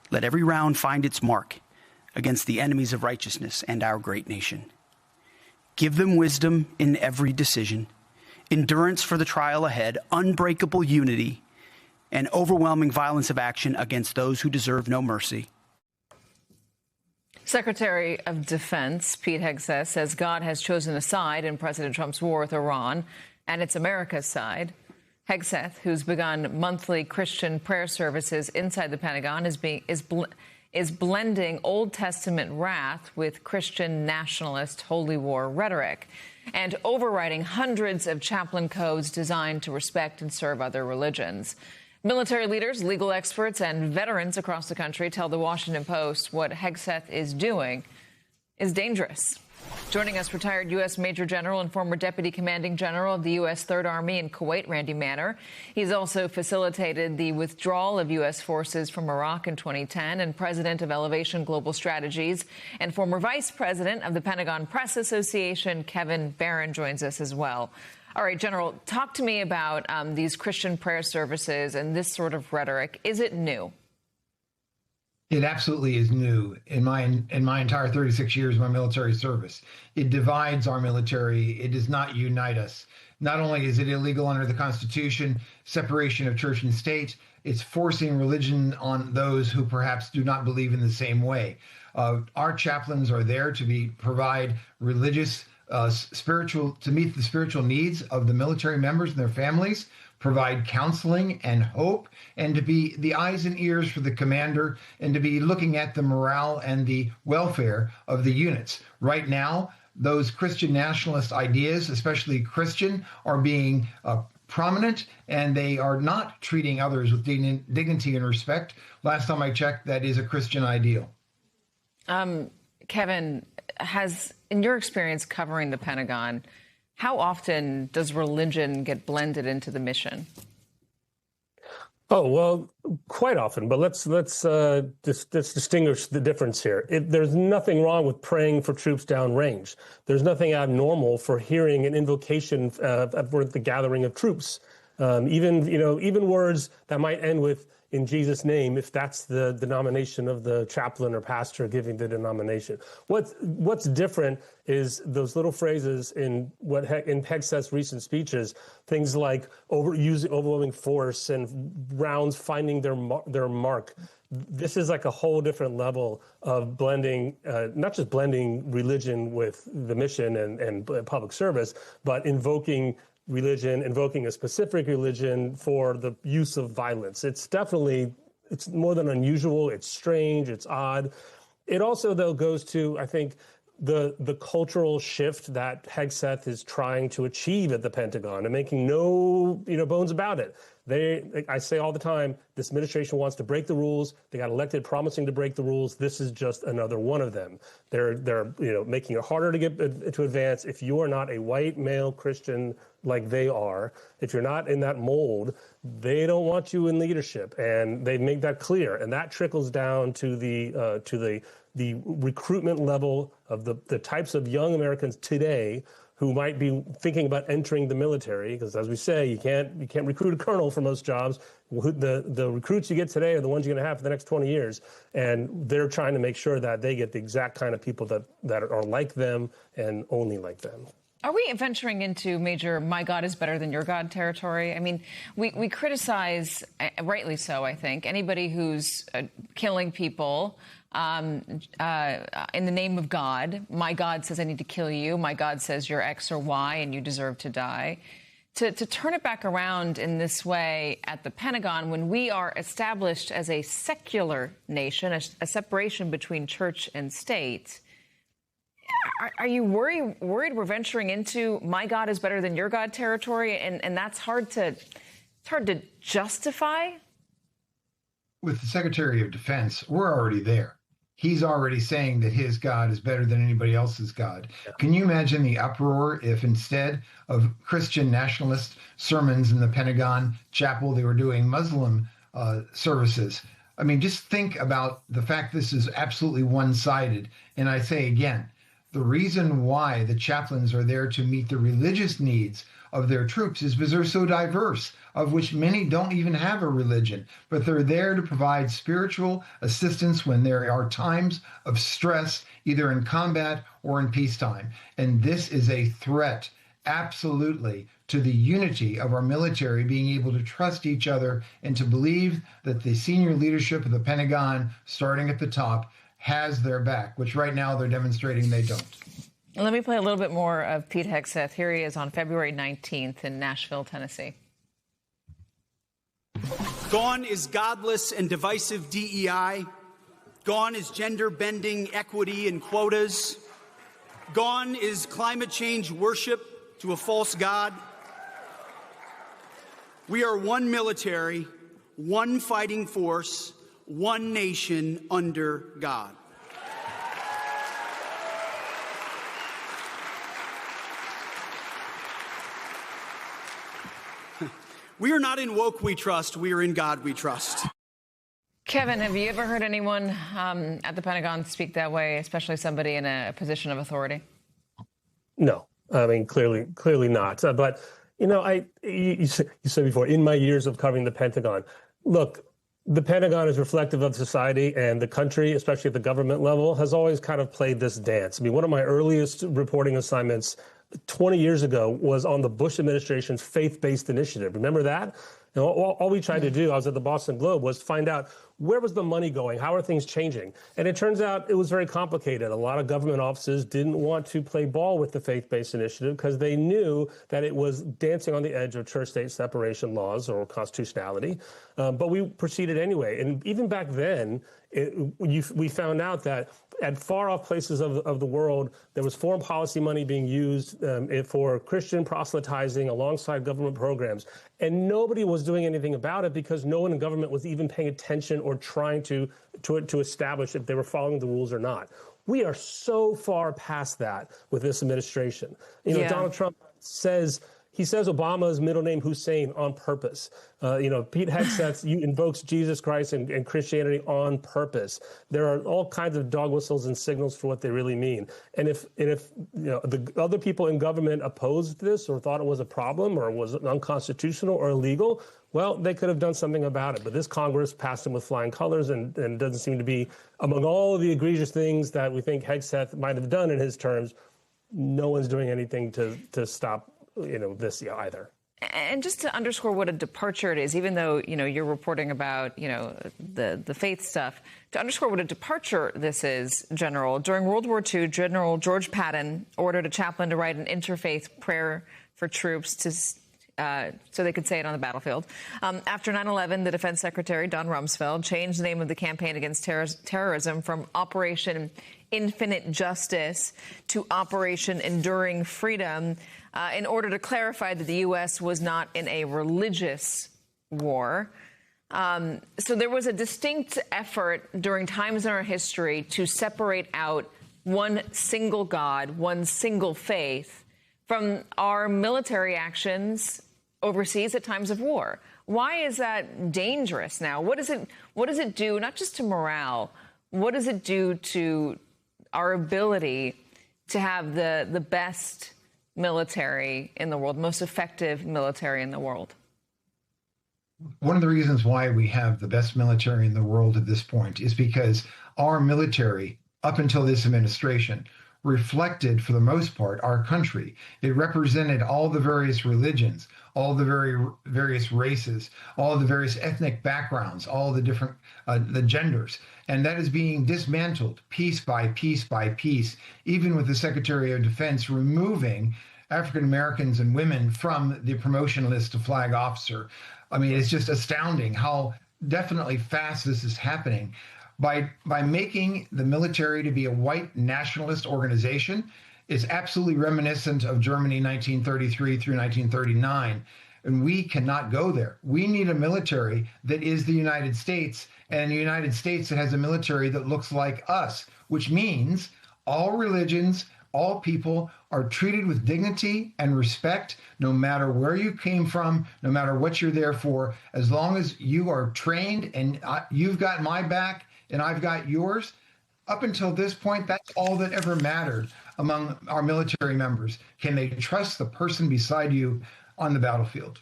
Let every round find its mark against the enemies of righteousness and our great nation. Give them wisdom in every decision, endurance for the trial ahead, unbreakable unity, and overwhelming violence of action against those who deserve no mercy. Secretary of Defense Pete Hegseth says God has chosen a side in President Trump's war with Iran, and it's America's side. Hegseth, who's begun monthly Christian prayer services inside the Pentagon, is blending Old Testament wrath with Christian nationalist holy war rhetoric and overriding hundreds of chaplain codes designed to respect and serve other religions. Military leaders, legal experts, and veterans across the country tell the Washington Post what Hegseth is doing is dangerous. Joining us, retired U.S. Major General and former Deputy Commanding General of the U.S. Third Army in Kuwait, Randy Manner. He's also facilitated the withdrawal of U.S. forces from Iraq in 2010 and president of Elevation Global Strategies, and former vice president of the Pentagon Press Association. Kevin Barron joins us as well. All right, General, talk to me about these Christian prayer services and this sort of rhetoric. Is it new? It absolutely is new. In my entire 36 years of my military service, it divides our military. It does not unite us. Not only is it illegal under the Constitution, separation of church and state, it's forcing religion on those who perhaps do not believe in the same way. Our chaplains are there to provide religious, to meet the spiritual needs of the military members and their families, provide counseling and hope, and to be the eyes and ears for the commander, and to be looking at the morale and the welfare of the units. Right now, those Christian nationalist ideas, especially Christian, are being prominent, and they are not treating others with dignity and respect. Last time I checked, that is a Christian ideal. Kevin, in your experience covering the Pentagon, how often does religion get blended into the mission? Oh, well, quite often. But let's distinguish the difference here. There's nothing wrong with praying for troops downrange. There's nothing abnormal for hearing an invocation for the gathering of troops. Even words that might end with "in Jesus' name," if that's the denomination of the chaplain or pastor giving the denomination. What's different is those little phrases in Hegseth's recent speeches, things like using overwhelming force and rounds finding their mark. This is like a whole different level of blending, not just blending religion with the mission and public service, but invoking a specific religion for the use of violence. It's more than unusual. It's strange. It's odd. It also, though, goes to, I think, the cultural shift that Hegseth is trying to achieve at the Pentagon, and making no bones about it. I say all the time, this administration wants to break the rules. They got elected promising to break the rules. This is just another one of them. They're making it harder to get to advance. If you are not a white male Christian like they are, if you're not in that mold, they don't want you in leadership, and they make that clear. And that trickles down to the recruitment level of the types of young Americans today who might be thinking about entering the military, because as we say, you can't recruit a colonel for most jobs. The recruits you get today are the ones you're going to have for the next 20 years, and they're trying to make sure that they get the exact kind of people that are like them and only like them. Are we venturing into major "my God is better than your God" territory? I mean, we criticize, rightly so, I think, anybody who's killing people in the name of God. My God says I need to kill you. My God says you're X or Y and you deserve to die. To turn it back around in this way at the Pentagon, when we are established as a secular nation, a separation between church and state, are you worried we're venturing into "my God is better than your God" territory, and that's hard to justify? With the Secretary of Defense, we're already there. He's already saying that his God is better than anybody else's God. Yeah. Can you imagine the uproar if instead of Christian nationalist sermons in the Pentagon chapel, they were doing Muslim services? I mean, just think about the fact this is absolutely one-sided. And I say again, the reason why the chaplains are there to meet the religious needs of their troops is because they're so diverse, of which many don't even have a religion, but they're there to provide spiritual assistance when there are times of stress, either in combat or in peacetime. And this is a threat, absolutely, to the unity of our military being able to trust each other and to believe that the senior leadership of the Pentagon, starting at the top, has their back, which right now they're demonstrating they don't. Let me play a little bit more of Pete Hegseth. Here he is on February 19th in Nashville, Tennessee. Gone is godless and divisive DEI. Gone is gender-bending equity and quotas. Gone is climate change worship to a false god. We are one military, one fighting force, one nation under God. We are not in woke we trust, we are in God we trust. Kevin, have you ever heard anyone at the Pentagon speak that way, especially somebody in a position of authority? No, I mean, clearly not. But, you said before, in my years of covering the Pentagon, look, the Pentagon is reflective of society, and the country, especially at the government level, has always kind of played this dance. I mean, one of my earliest reporting assignments 20 years ago was on the Bush administration's faith-based initiative. Remember that? And all we tried to do, I was at the Boston Globe, was find out where was the money going? How are things changing? And it turns out it was very complicated. A lot of government offices didn't want to play ball with the faith-based initiative because they knew that it was dancing on the edge of church-state separation laws or constitutionality. But we proceeded anyway. And even back then, we found out that at far-off places of the world, there was foreign policy money being used for Christian proselytizing alongside government programs. And nobody was doing anything about it because no one in government was even paying attention or trying to establish if they were following the rules or not. We are so far past that with this administration. Donald Trump says Obama's middle name Hussein on purpose. Pete Hegseth invokes Jesus Christ and Christianity on purpose. There are all kinds of dog whistles and signals for what they really mean. And if the other people in government opposed this or thought it was a problem or was unconstitutional or illegal, well, they could have done something about it. But this Congress passed them with flying colors, and doesn't seem to be, among all of the egregious things that we think Hegseth might have done in his terms, no one's doing anything to stop this either. And just to underscore what a departure it is, even though, you're reporting about, the faith stuff, to underscore what a departure this is, General, during World War II, General George Patton ordered a chaplain to write an interfaith prayer for troops so they could say it on the battlefield. After 9/11, the Defense Secretary, Don Rumsfeld, changed the name of the campaign against terrorism from Operation Infinite Justice to Operation Enduring Freedom in order to clarify that the U.S. was not in a religious war. So there was a distinct effort during times in our history to separate out one single God, one single faith from our military actions overseas at times of war. Why is that dangerous now? What does it do, not just to morale, what does it do to our ability to have the best military in the world, most effective military in the world? One of the reasons why we have the best military in the world at this point is because our military, up until this administration, reflected, for the most part, our country. It represented all the various religions, all the various races, all the various ethnic backgrounds, all the different the genders. And that is being dismantled piece by piece by piece, even with the Secretary of Defense removing African Americans and women from the promotion list to flag officer. I mean, it's just astounding how definitely fast this is happening. By making the military to be a white nationalist organization, it's absolutely reminiscent of Germany 1933 through 1939. And we cannot go there. We need a military that is the United States, and a United States that has a military that looks like us, which means all religions, all people are treated with dignity and respect, no matter where you came from, no matter what you're there for, as long as you are trained and you've got my back and I've got yours. Up until this point, that's all that ever mattered among our military members. Can they trust the person beside you on the battlefield.